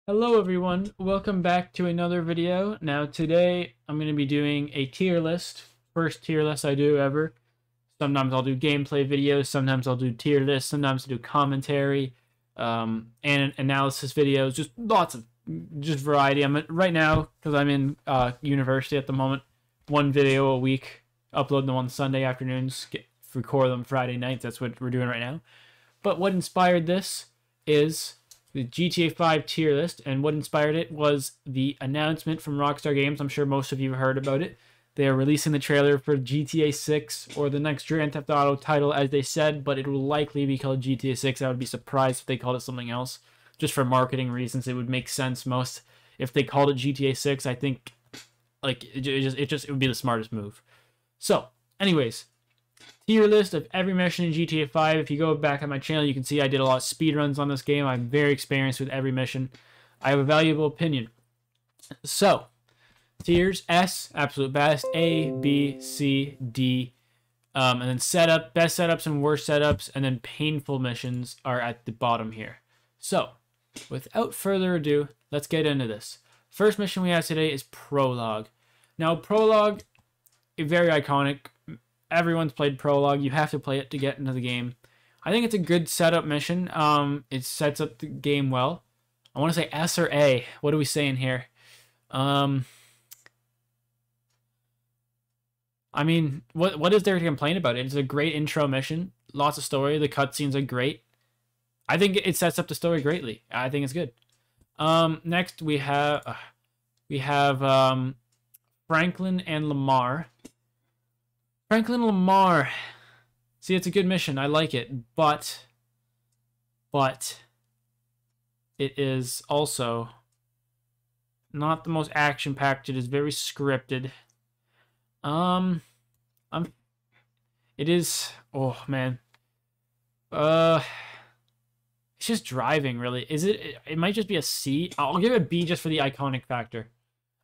Hello everyone, welcome back to another video. Now today I'm going to be doing a tier list, first tier list I do ever. Sometimes I'll do gameplay videos, sometimes I'll do tier lists, sometimes I'll do commentary, and analysis videos, just lots of, just variety. Right now, because I'm in university at the moment, one video a week, upload them on Sunday afternoons, record them Friday nights, that's what we're doing right now. But what inspired this is the GTA 5 tier list, and what inspired it was the announcement from Rockstar Games. I'm sure most of you have heard about it. They are releasing the trailer for GTA 6 or the next Grand Theft Auto title, as they said, but it will likely be called GTA 6. I would be surprised if they called it something else. Just for marketing reasons, it would make sense most if they called it GTA 6. I think like it would be the smartest move. So, anyways, tier list of every mission in GTA 5. If you go back on my channel, you can see I did a lot of speedruns on this game. I'm very experienced with every mission. I have a valuable opinion. So, tiers: S, absolute best; A, B, C, D. And then setup, best setups and worst setups, and then painful missions are at the bottom here. So, without further ado, let's get into this. First mission we have today is Prologue. Now, Prologue, very iconic. Everyone's played Prologue. You have to play it to get into the game. I think it's a good setup mission. It sets up the game well. I want to say S or A. What are we saying here? I mean, what is there to complain about? It's a great intro mission. Lots of story. The cutscenes are great. I think it sets up the story greatly. I think it's good. Next we have Franklin and Lamar. Franklin Lamar. See, it's a good mission. I like it, but it is also not the most action-packed. It is very scripted. It is. Oh man. It's just driving, really. Is it? It might just be a C. I'll give it a B just for the iconic factor.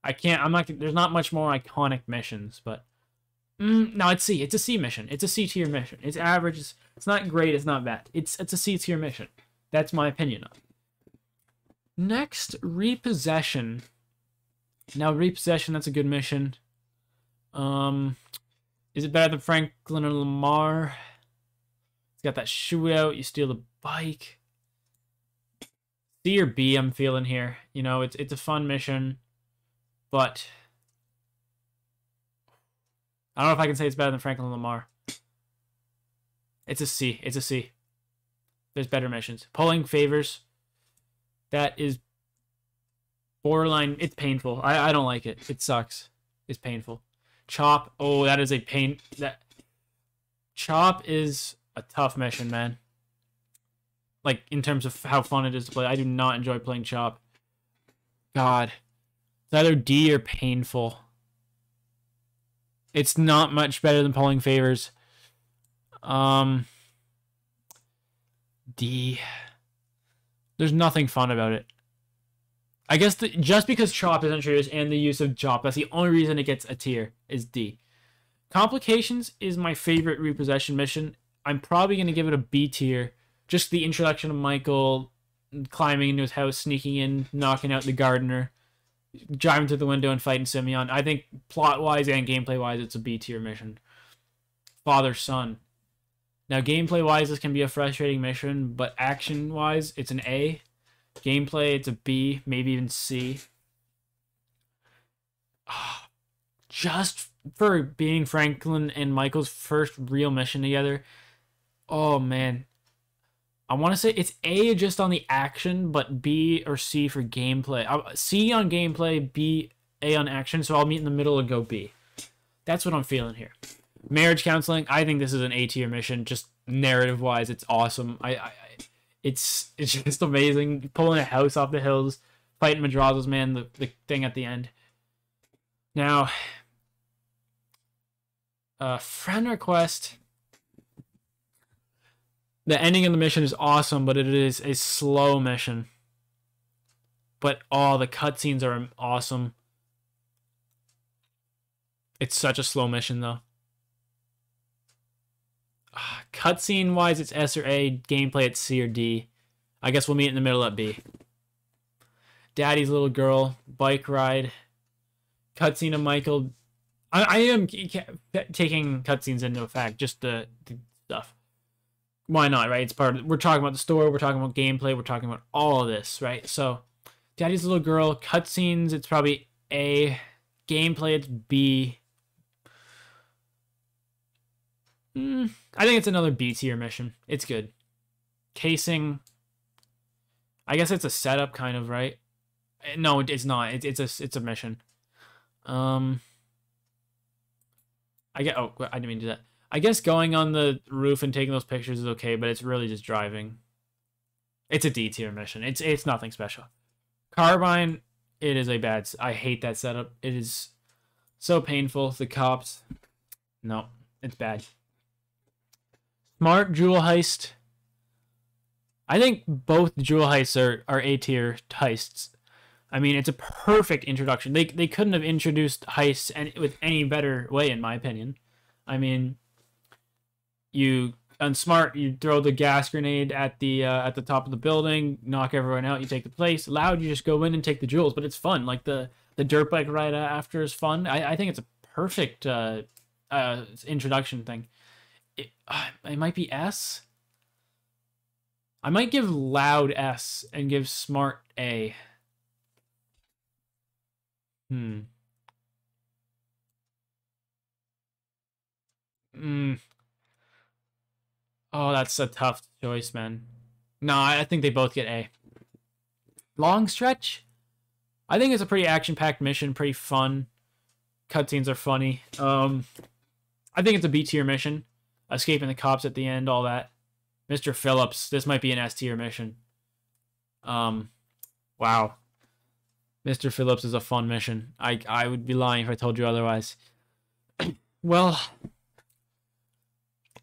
I'm not. There's not much more iconic missions, but. No, it's C. It's a C mission. It's a C tier mission. It's average. It's not great. It's not bad. It's a C tier mission. That's my opinion on it. Next, Repossession. Now, Repossession, that's a good mission. Is it better than Franklin and Lamar? It's got that shootout. You steal the bike. C or B, I'm feeling here. You know, it's a fun mission, but I don't know if I can say it's better than Franklin Lamar. It's a C. It's a C. There's better missions. Pulling favors. That is borderline. It's painful. I don't like it. It sucks. It's painful. Chop. Oh, that is a pain. Chop is a tough mission, man. Like, in terms of how fun it is to play. I do not enjoy playing Chop. God. It's either D or painful. It's not much better than Pulling Favors. D. There's nothing fun about it. I guess just because Chop is introduced and the use of Chop, that's the only reason it gets a tier, is D. Complications is my favorite Repossession mission. I'm probably going to give it a B tier. Just the introduction of Michael climbing into his house, sneaking in, knocking out the gardener, driving through the window and fighting Simeon. I think plot-wise and gameplay-wise, it's a B-tier mission. Father-son. Now, gameplay-wise, this can be a frustrating mission, but action-wise, it's an A. Gameplay, it's a B, maybe even C. Just for being Franklin and Michael's first real mission together. Oh, man. I want to say it's A just on the action, but B or C for gameplay. C on gameplay, B, A on action, so I'll meet in the middle and go B. That's what I'm feeling here. Marriage counseling, I think this is an A tier mission, just narrative-wise, it's awesome. It's just amazing. Pulling a house off the hills, fighting Madrazo's man, the thing at the end. Now, friend request. The ending of the mission is awesome, but it is a slow mission. But, oh, the cutscenes are awesome. It's such a slow mission, though. Cutscene-wise, it's S or A. Gameplay, it's C or D. I guess we'll meet in the middle at B. Daddy's little girl, bike ride, cutscene of Michael. I am taking cutscenes into effect, just the stuff. Why not, right? It's part of, we're talking about the story, we're talking about gameplay, we're talking about all of this, right? So, Daddy's little girl, cutscenes, it's probably A. Gameplay, it's B. I think it's another B tier mission. It's good. Casing, I guess it's a setup, kind of, right? No, it's not. It's a mission. I get. Oh, I didn't mean to do that. I guess going on the roof and taking those pictures is okay, but it's really just driving. It's a D tier mission. It's nothing special. Carbine, it is a bad. I hate that setup. It is so painful. The cops, no, it's bad. Smart jewel heist. I think both jewel heists are A tier heists. I mean, it's a perfect introduction. They couldn't have introduced heists with any better way, in my opinion. I mean, on Smart, you throw the gas grenade at the top of the building, knock everyone out, you take the place. Loud, you just go in and take the jewels, but it's fun. Like the dirt bike ride after is fun. I think it's a perfect introduction thing. It might be S. I might give Loud S and give Smart A. Oh, that's a tough choice, man. No, I think they both get A. Long stretch? I think it's a pretty action-packed mission, pretty fun. Cutscenes are funny. I think it's a B tier mission. Escaping the cops at the end, all that. Mr. Phillips, this might be an S tier mission. Wow. Mr. Phillips is a fun mission. I would be lying if I told you otherwise. Well,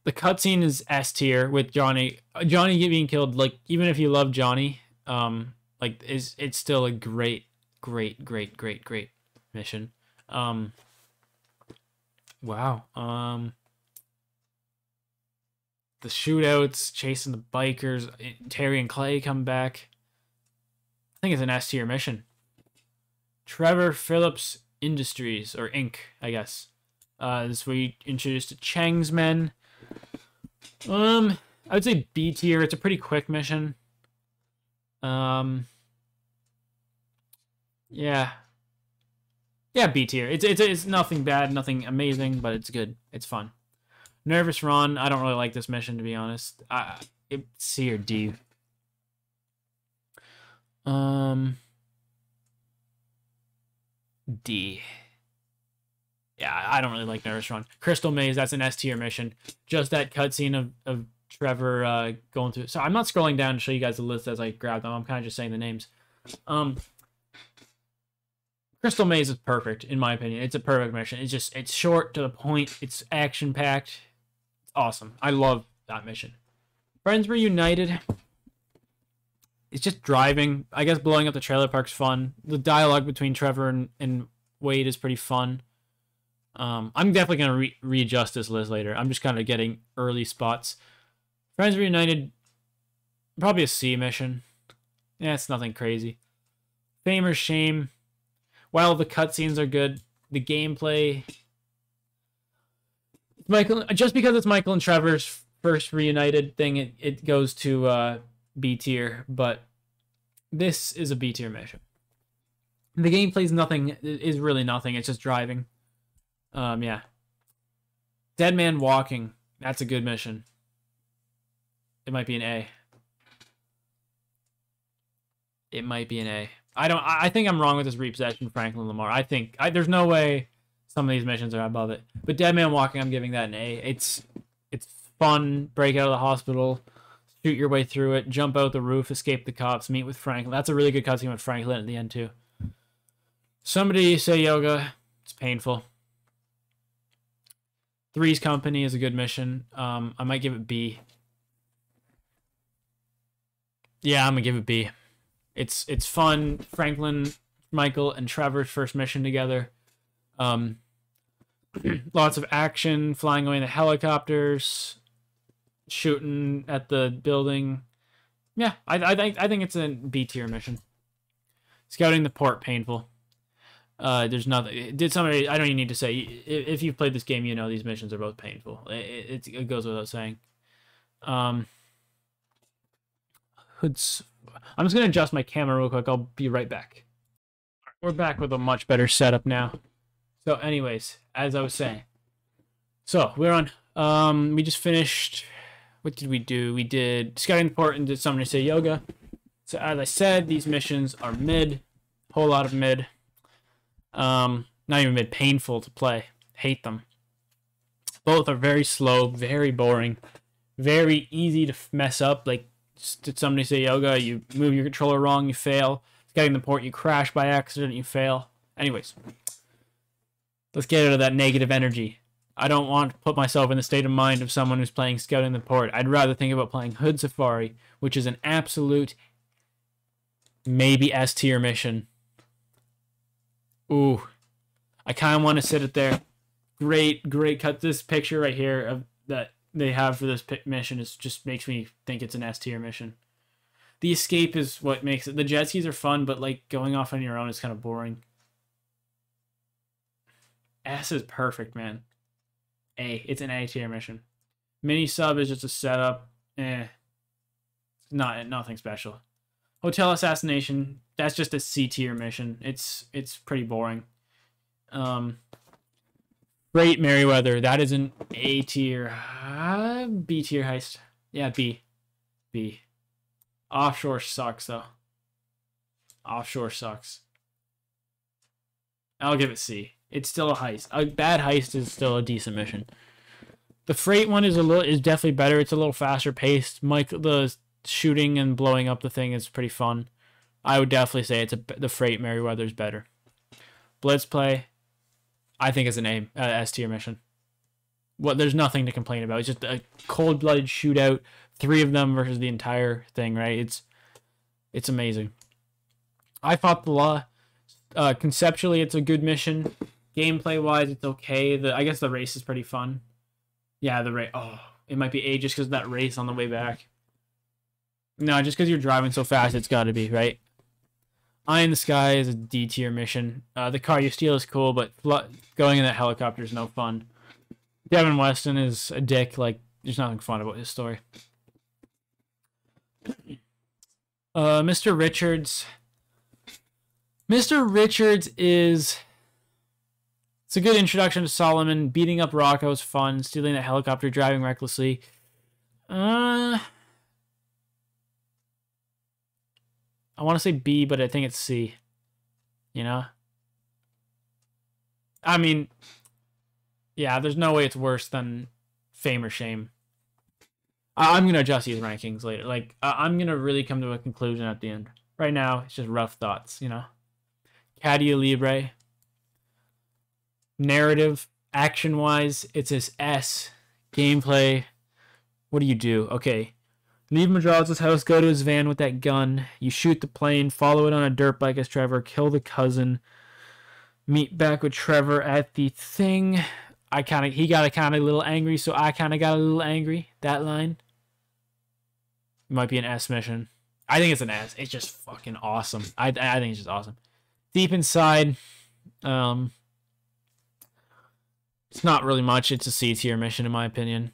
the cutscene is S tier with Johnny. Johnny being killed, like, even if you love Johnny, like, it's still a great mission. Wow. The shootouts, chasing the bikers, Terry and Clay come back. I think it's an S tier mission. Trevor Phillips Industries, or Inc., I guess. This is where you introduced to Chang's men. I would say B tier. It's a pretty quick mission. Yeah. Yeah, B tier. It's nothing bad, nothing amazing, but it's good. It's fun. Nervous Ron. I don't really like this mission, to be honest. It's C or D. D. Yeah, I don't really like Nervous Ron. Crystal Maze, that's an S tier mission. Just that cutscene of Trevor going through. So I'm not scrolling down to show you guys the list as I grab them. I'm kind of just saying the names. Crystal Maze is perfect, in my opinion. It's a perfect mission. It's short, to the point. It's action-packed. It's awesome. I love that mission. Friends Reunited. It's just driving. I guess blowing up the trailer park's fun. The dialogue between Trevor and Wade is pretty fun. I'm definitely going to readjust this list later. I'm just kind of getting early spots. Friends Reunited, probably a C mission. Yeah, it's nothing crazy. Fame or Shame. While the cutscenes are good, the gameplay... just because it's Michael and Trevor's first reunited thing, it goes to B tier, but this is a B tier mission. The gameplay's nothing, is really nothing, it's just driving. Yeah. Dead Man Walking, that's a good mission. It might be an A. It might be an A. I think I'm wrong with this repossession, Franklin Lamar. I think there's no way some of these missions are above it. But Dead Man Walking, I'm giving that an A. It's fun. Break out of the hospital, shoot your way through it, jump out the roof, escape the cops, meet with Franklin. That's a really good cutscene with Franklin at the end too. Somebody Say Yoga. It's painful. Three's Company is a good mission. I might give it B. Yeah, I'm gonna give it B. It's fun. Franklin, Michael, and Trevor's first mission together. Lots of action, flying away in the helicopters, shooting at the building. Yeah, I think it's a B tier mission. Scouting the port, painful. There's nothing. Did somebody? I don't even need to say. If you've played this game, you know these missions are both painful. It goes without saying. Hoods. I'm just gonna adjust my camera real quick. I'll be right back. We're back with a much better setup now. So, anyways, as I was saying, so we're on. We just finished. What did we do? We did scouting the port and did somebody say yoga. So as I said, these missions are mid. Whole lot of mid. Not even mid. Painful to play. Hate them. Both are very slow, very boring, very easy to mess up. Like, did somebody say yoga? You move your controller wrong, you fail. Scouting the port, you crash by accident, you fail. Anyways, let's get out of that negative energy. I don't want to put myself in the state of mind of someone who's playing Scouting the Port. I'd rather think about playing Hood Safari, which is an absolute maybe S tier mission. Ooh, I kind of want to sit it there. Great cut. This picture right here of that they have for this mission just makes me think it's an S tier mission. The escape is what makes it. The jet skis are fun, but like going off on your own is kind of boring. S is perfect, man. It's an A tier mission. Mini sub is just a setup. Nothing special. Hotel assassination, that's just a C tier mission. It's pretty boring. Great Merryweather, that is an A tier. B tier heist. Yeah, B. Offshore sucks though. Offshore sucks. I'll give it C. It's still a heist. A bad heist is still a decent mission. The freight one is definitely better. It's a little faster paced. The shooting and blowing up the thing is pretty fun. I would definitely say the freight Merryweather is better. Blitz play, I think is an S tier mission. There's nothing to complain about. It's just a cold-blooded shootout. 3 of them versus the entire thing, right? It's amazing. I fought the law. Conceptually, it's a good mission. Gameplay-wise, it's okay. I guess the race is pretty fun. Yeah, the race. Oh, it might be A just because of that race on the way back. No, just because you're driving so fast, it's got to be, right? Eye in the Sky is a D tier mission. The car you steal is cool, but going in that helicopter is no fun. Devin Weston is a dick. Like, there's nothing fun about his story. Mr. Richards. Mr. Richards is... It's a good introduction to Solomon. Beating up Rocco is fun. Stealing a helicopter, driving recklessly. I want to say B, but I think it's C. You know? I mean, yeah, there's no way it's worse than Fame or Shame. I'm going to adjust these rankings later. Like, I'm going to really come to a conclusion at the end. Right now, it's just rough thoughts, you know? Cadia Libre. Narrative, action-wise, it's this S. Gameplay, what do? Okay. Leave Madral's house, go to his van with that gun. You shoot the plane, follow it on a dirt bike as Trevor, kill the cousin. Meet back with Trevor at the thing. He got kind of a little angry, so I kind of got a little angry. That line. Might be an S mission. I think it's an S. It's just fucking awesome. I think it's just awesome. Deep Inside, it's not really much. It's a C tier mission in my opinion.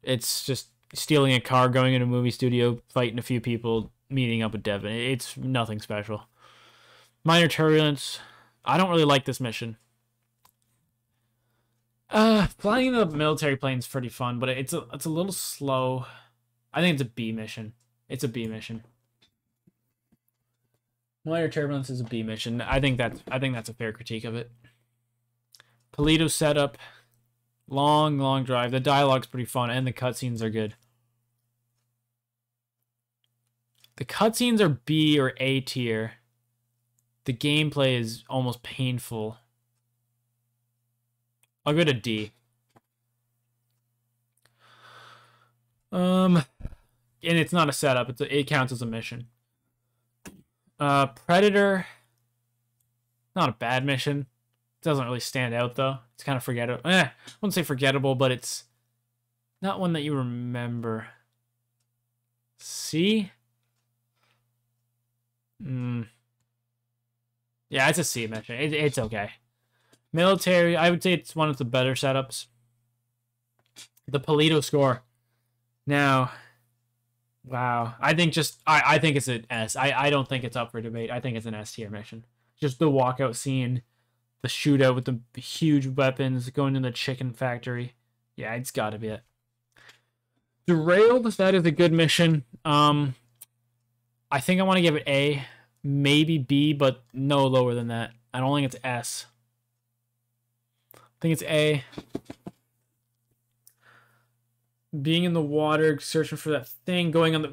It's just stealing a car, going into a movie studio, fighting a few people, meeting up with Devin. It's nothing special. Minor Turbulence. I don't really like this mission. Flying the military plane is pretty fun, but it's a little slow. I think it's a B mission. It's a B mission. Minor Turbulence is a B mission. I think that's a fair critique of it. Polito setup. Long drive. The dialogue's pretty fun, and the cutscenes are good. The cutscenes are B or A tier. The gameplay is almost painful. I'll go to D. And it's not a setup. It counts as a mission. Predator. Not a bad mission. Doesn't really stand out though. It's kind of forgettable. I wouldn't say forgettable, but it's not one that you remember. C? Yeah, it's a C mission. It's okay. Military, I would say it's one of the better setups. The Polito score. Now, wow. I think I think it's an S. I don't think it's up for debate. I think it's an S tier mission. Just the walkout scene, the shootout with the huge weapons, going to the chicken factory. Yeah, it's got to be it. Derailed, that is a good mission. I think I want to give it A, maybe B, but no lower than that. I don't think it's S. I think it's A. Being in the water, searching for that thing, going on the,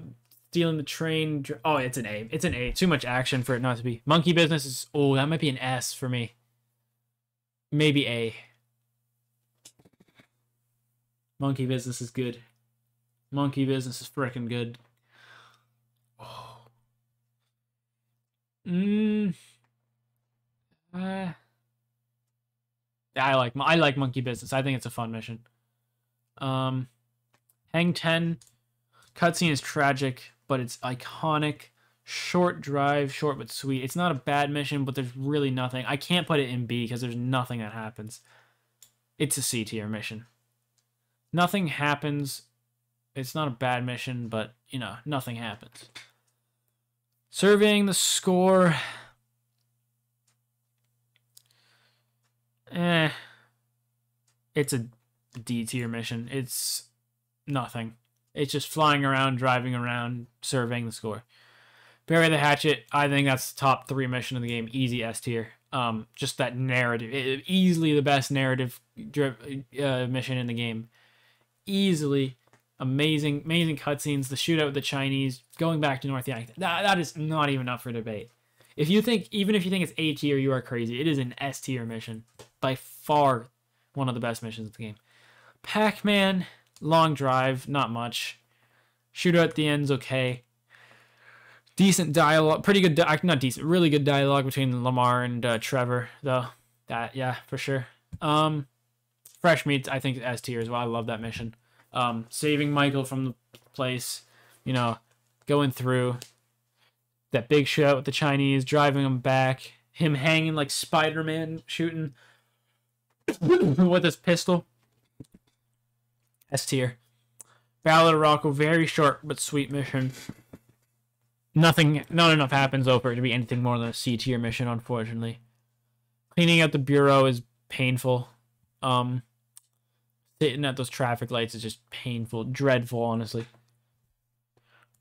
stealing the train. Oh, it's an A. It's an A. Too much action for it not to be. Monkey Business is, oh, that might be an S for me. Maybe A. Monkey Business is good. Monkey Business is freaking good. Oh. I like Monkey Business. I think it's a fun mission. Hang 10. Cutscene is tragic, but it's iconic. Short drive, short but sweet. It's not a bad mission, but there's really nothing. I can't put it in B because there's nothing that happens. It's a C tier mission. Nothing happens. It's not a bad mission, but, you know, nothing happens. Surveying the score. It's a D tier mission. It's nothing. It's just flying around, driving around, surveying the score. Bury the Hatchet, I think that's the top 3 mission in the game. Easy S tier. Just that narrative. Easily the best narrative mission in the game. Easily. Amazing cutscenes. The shootout with the Chinese. Going back to North Yankton. That is not even up for debate. Even if you think it's A tier, you are crazy. It is an S tier mission. By far one of the best missions in the game. Pac-Man, long drive, not much. Shootout at the end's okay. Decent dialogue, pretty good, not decent, really good dialogue between Lamar and Trevor, though. That, yeah, for sure. Fresh Meats, I think S tier as well. I love that mission. Saving Michael from the place, you know, going through that big shootout with the Chinese, driving him back, him hanging like Spider-Man, shooting with his pistol. S tier. Ballad of Rocco, very short but sweet mission. Not enough happens over it to be anything more than a C tier mission, unfortunately. Cleaning out the bureau is painful. Sitting at those traffic lights is just painful, dreadful, honestly.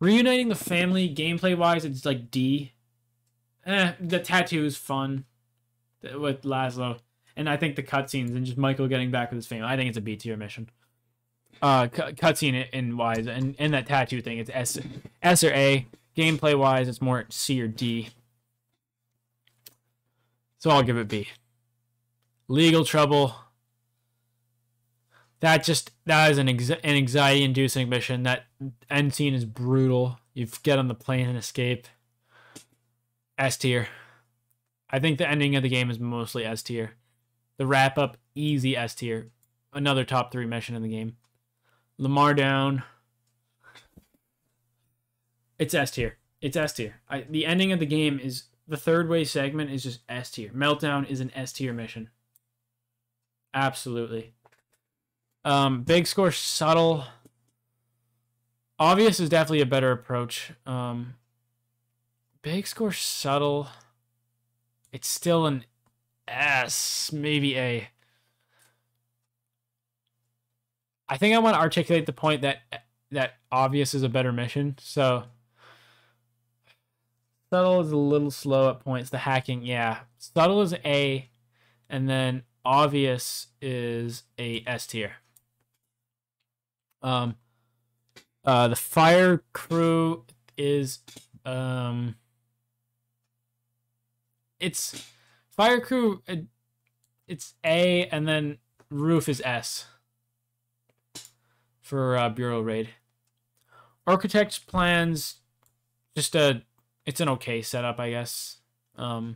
Reuniting the family, gameplay-wise, it's like D. The tattoo is fun with Laszlo. And I think the cutscenes and just Michael getting back with his family, I think it's a B tier mission. Cutscene in wise and that tattoo thing, it's S or A. Gameplay wise, it's more C or D. So I'll give it B. Legal Trouble. That is an anxiety inducing mission. That end scene is brutal. You get on the plane and escape. S tier. I think the ending of the game is mostly S tier. The wrap up, easy S tier. Another top 3 mission in the game. Lamar down. It's S tier. It's S tier. The ending of the game is, the third way segment is just S tier. Meltdown is an S tier mission. Absolutely. Big score, subtle. Obvious is definitely a better approach. Big score, subtle. It's still an S, maybe A. I think I want to articulate the point that obvious is a better mission. So subtle is a little slow at points. The hacking, yeah. Subtle is A, and then obvious is a S tier. The fire crew is it's fire crew. It's A, and then roof is S. For Bureau Raid. Architect's plans, just it's an okay setup, I guess. Well,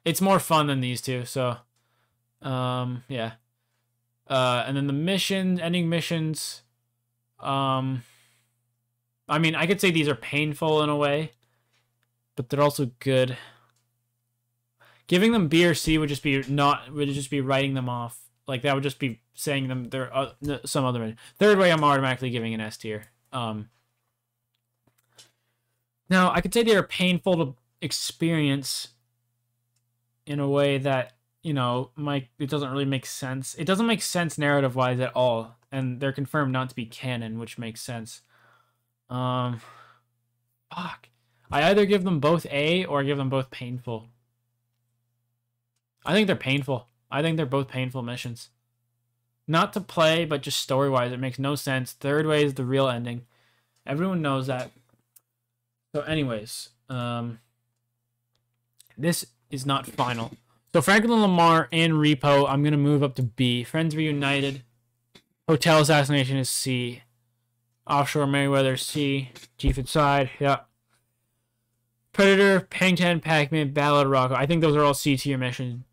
it's more fun than these two, so yeah. And then the ending missions, I mean, I could say these are painful in a way, but they're also good. Giving them B or C would just be writing them off. Like that would just be saying them they're some other. Third way, I'm automatically giving an S tier. Now I could say they are painful to experience in a way that, you know, it doesn't really make sense. It doesn't make sense narrative wise at all, and they're confirmed not to be canon, which makes sense. Fuck. I either give them both A or give them both painful. I think they're painful. I think they're both painful missions. Not to play, but just story-wise, it makes no sense. Third way is the real ending. Everyone knows that. So anyways, this is not final. So Franklin Lamar and Repo, I'm going to move up to B. Friends Reunited. Hotel Assassination is C. Offshore Merryweather, C. Chief Inside, yeah. Predator, Pang-Tan, Pac-Man, Ballad of Rocco. I think those are all C tier missions.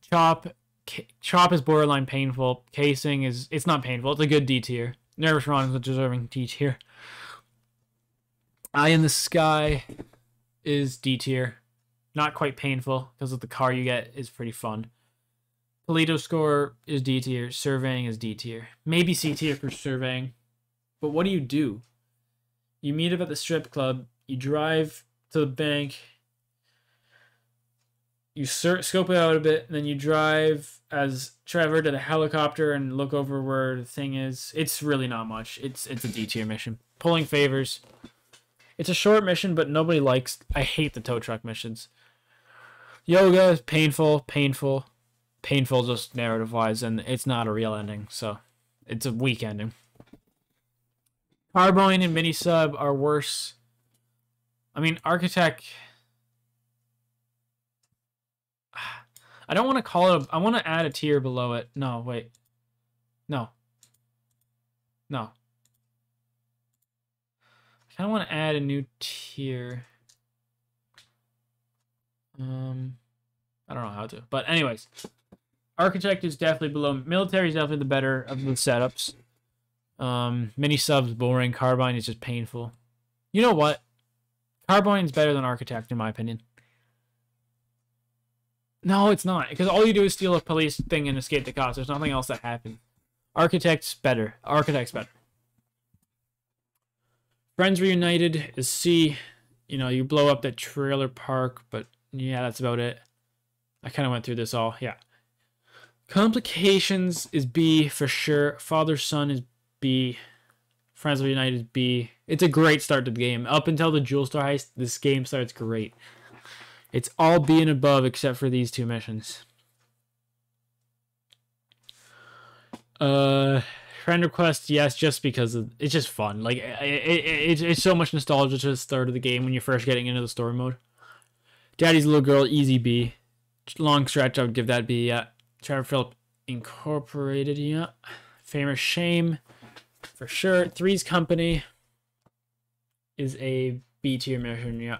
Chop is borderline painful. Casing is, it's not painful. It's a good D tier. Nervous Ron is deserving D tier. Eye in the Sky is D tier. Not quite painful because of the car you get is pretty fun. Toledo Score is D tier. Surveying is D tier. Maybe C tier for surveying. But what do? You meet up at the strip club. You drive to the bank. You scope it out a bit, and then you drive as Trevor to the helicopter and look over where the thing is. It's really not much. It's a D tier mission. Pulling favors. It's a short mission, but nobody likes. I hate the tow truck missions. Yoga is painful just narrative wise, and it's not a real ending, so it's a weak ending. Carbine and Mini Sub are worse. I mean, Architect. I don't want to call it. I want to add a tier below it. No, wait. No. I kind of want to add a new tier. I don't know how to. But anyways, Architect is definitely below. Military is definitely the better of the setups. Mini Sub's boring. Carbine is just painful. You know what? Carbine's better than Architect in my opinion. No, it's not. Because all you do is steal a police thing and escape the cops. There's nothing else that happens. Architect's better. Architect's better. Friends Reunited is C. You know, you blow up that trailer park, but yeah, that's about it. I kind of went through this all. Yeah. Complications is B for sure. Father-Son is B. Friends Reunited is B. It's a great start to the game. Up until the Jewel Star heist, this game starts great. It's all B and above except for these two missions. Friend request, yes, just because it's just fun. Like it's so much nostalgia to the start of the game when you're first getting into the story mode. Daddy's Little Girl, easy B. Long stretch, I would give that B. Yeah. Trevor Phillip Incorporated, yeah. Famous Shame, for sure. Three's Company is a B tier mission, yeah.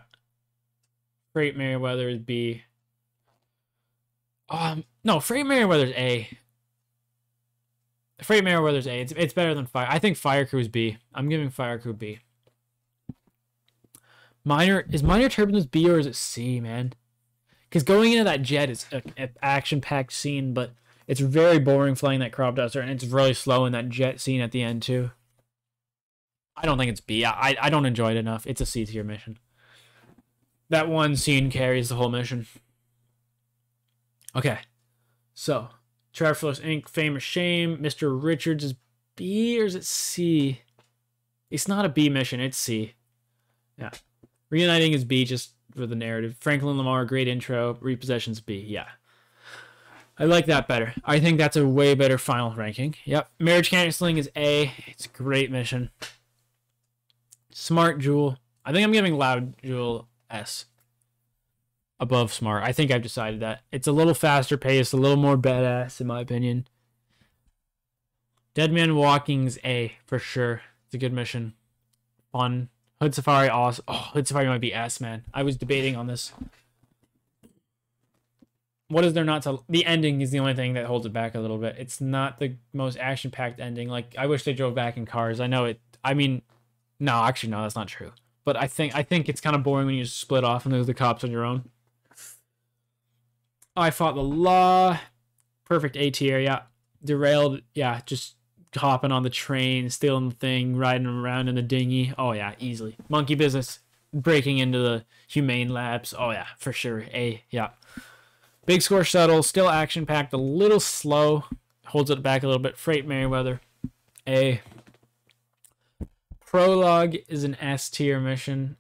Freight Merryweather is B. No, Freight Merryweather's A. Freight Merryweather's A. It's better than Fire. I think Fire Crew is B. I'm giving Fire Crew B. Is Minor Turbulence B or is it C, man? Because going into that jet is an action-packed scene, but it's very boring flying that crop duster, and it's really slow in that jet scene at the end, too. I don't think it's B. I don't enjoy it enough. It's a C tier mission. That one scene carries the whole mission. Okay. So, Trevor Phillips Inc., Famous Shame. Mr. Richards is B or is it C? It's not a B mission. It's C. Yeah. Reuniting is B just for the narrative. Franklin Lamar, great intro. Repossession's B. Yeah. I like that better. I think that's a way better final ranking. Yep. Marriage Canceling is A. It's a great mission. Smart Jewel. I think I'm giving Loud Jewel S. Above Smart. I think I've decided that. It's a little faster paced, a little more badass in my opinion. Dead Man Walking's A for sure. It's a good mission. Fun. Hood Safari awesome. Oh, Hood Safari might be S, man. I was debating on this. What is there not to... The ending is the only thing that holds it back a little bit. It's not the most action-packed ending. Like, I wish they drove back in cars. I know it... I mean... No, actually, no, that's not true. but I think it's kind of boring when you just split off and there's the cops on your own. I fought the law. Perfect A tier, yeah. Derailed, yeah, just hopping on the train, stealing the thing, riding around in the dinghy. Oh yeah, easily. Monkey business, breaking into the humane labs. Oh yeah, for sure. A, yeah. Big score shuttle, still action packed, a little slow. Holds it back a little bit. Freight Merryweather. A. Prologue is an S tier mission.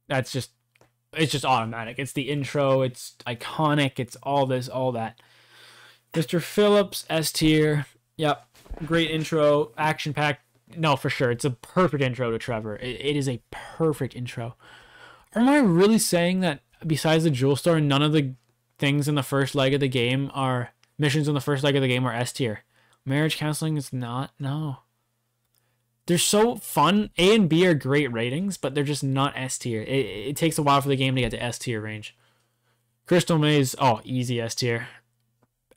It's just automatic. It's the intro. It's iconic. It's all this, all that. Mr. Phillips, S tier. Yep. Great intro. Action packed. No, for sure. It's a perfect intro to Trevor. It is a perfect intro. Am I really saying that besides the Jewel Store, none of the things in the first leg of the game are missions in the first leg of the game are S tier? Marriage counseling is not. No. They're so fun. A and B are great ratings, but they're just not S tier. It takes a while for the game to get to S tier range. Crystal Maze, oh, easy S tier.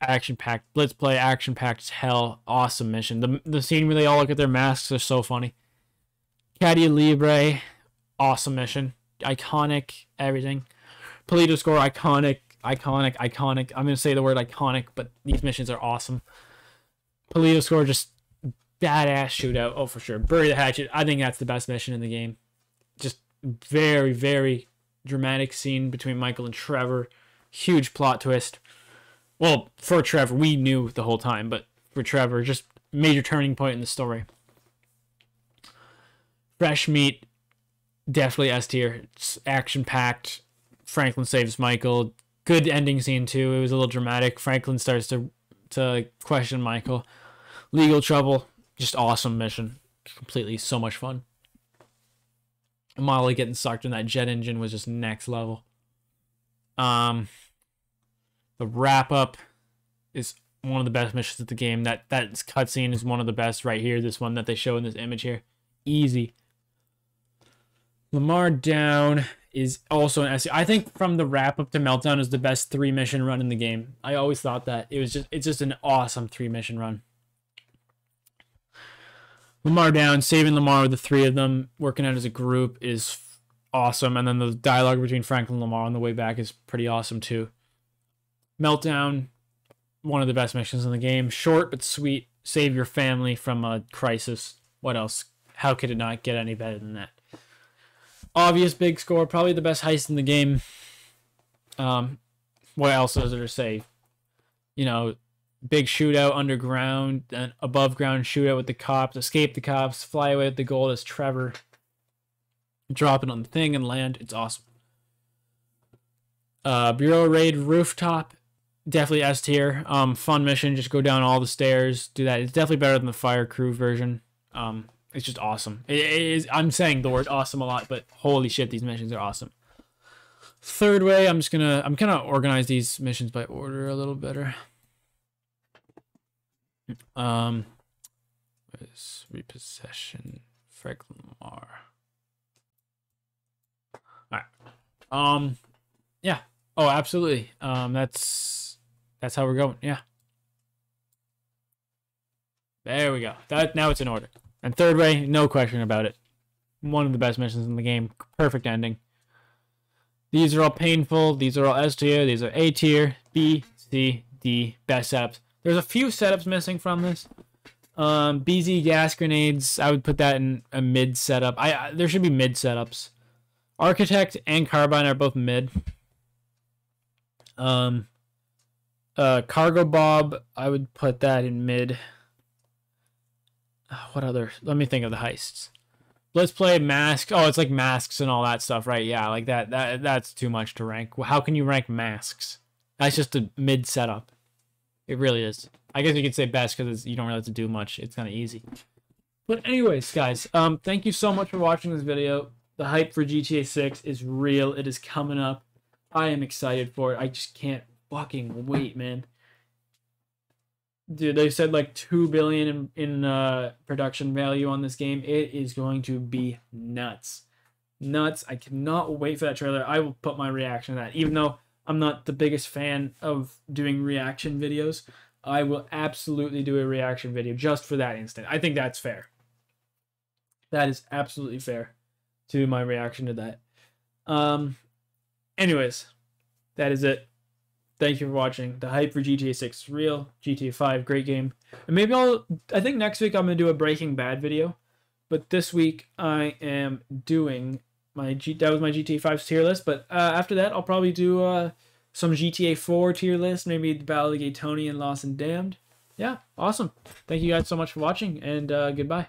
Action packed. Blitz play, action packed as hell. Awesome mission. The scene where they all look at their masks are so funny. Caddy Libre, awesome mission. Iconic, everything. Polito score, iconic. I'm going to say the word iconic, but these missions are awesome. Polito score, just badass shootout. Oh, for sure. Bury the Hatchet. I think that's the best mission in the game. Just very, very dramatic scene between Michael and Trevor. Huge plot twist. Well, for Trevor, we knew the whole time, but for Trevor, just major turning point in the story. Fresh Meat, definitely S tier. It's action-packed. Franklin saves Michael. Good ending scene, too. It was a little dramatic. Franklin starts to question Michael. Legal Trouble, just awesome mission. Completely so much fun. Molly getting sucked in that jet engine was just next level. The wrap-up is one of the best missions of the game. That cutscene is one of the best right here. This one that they show in this image here. Easy. Lamar Down is also an S. I think from the wrap-up to Meltdown is the best 3-mission run in the game. I always thought that. It's just an awesome 3-mission run. Lamar Down, saving Lamar with the 3 of them, working out as a group is awesome. And then the dialogue between Franklin and Lamar on the way back is pretty awesome too. Meltdown, one of the best missions in the game. Short but sweet. Save your family from a crisis. What else? How could it not get any better than that? Obvious big score. Probably the best heist in the game. What else is there to say? You know, big shootout underground, an above ground shootout with the cops. Escape the cops. Fly away with the gold as Trevor. Drop it on the thing and land. It's awesome. Bureau Raid Rooftop. Definitely S tier. Fun mission. Just go down all the stairs. Do that. It's definitely better than the Fire Crew version. It's just awesome. It is. I'm saying the word awesome a lot, but holy shit, these missions are awesome. Third way, I'm gonna organize these missions by order a little better. Repossession. Franklin Lamar. Alright. Yeah. Oh, absolutely. That's how we're going. Yeah. There we go. Now it's in order. And third way, no question about it. One of the best missions in the game. Perfect ending. These are all painful. These are all S tier. These are A tier. B, C, D. Best setups. There's a few setups missing from this. BZ gas grenades. I would put that in a mid setup. There should be mid setups. Architect and Carbine are both mid. Cargo Bob, I would put that in mid. What other? Let me think of the heists. Let's play Masks. Oh, it's like Masks and all that stuff, right? Yeah, like that's too much to rank. How can you rank Masks? That's just a mid setup. It really is. I guess you could say best because you don't really have to do much. It's kind of easy. But anyways, guys, thank you so much for watching this video. The hype for GTA 6 is real. It is coming up. I am excited for it. I just can't fucking wait, man. Dude, they said like $2 billion in production value on this game. It is going to be nuts. Nuts. I cannot wait for that trailer. I will put my reaction to that. Even though I'm not the biggest fan of doing reaction videos, I will absolutely do a reaction video just for that instant. I think that's fair. That is absolutely fair. to my reaction to that. Anyways, that is it. Thank you for watching. The hype for GTA 6 is real. GTA 5, great game. And maybe I think next week I'm going to do a Breaking Bad video. But this week I am doing that was my GTA 5's tier list. But after that, I'll probably do some GTA 4 tier list. Maybe the Battle of Gaytoni and Lost and Damned. Yeah, awesome. Thank you guys so much for watching, and goodbye.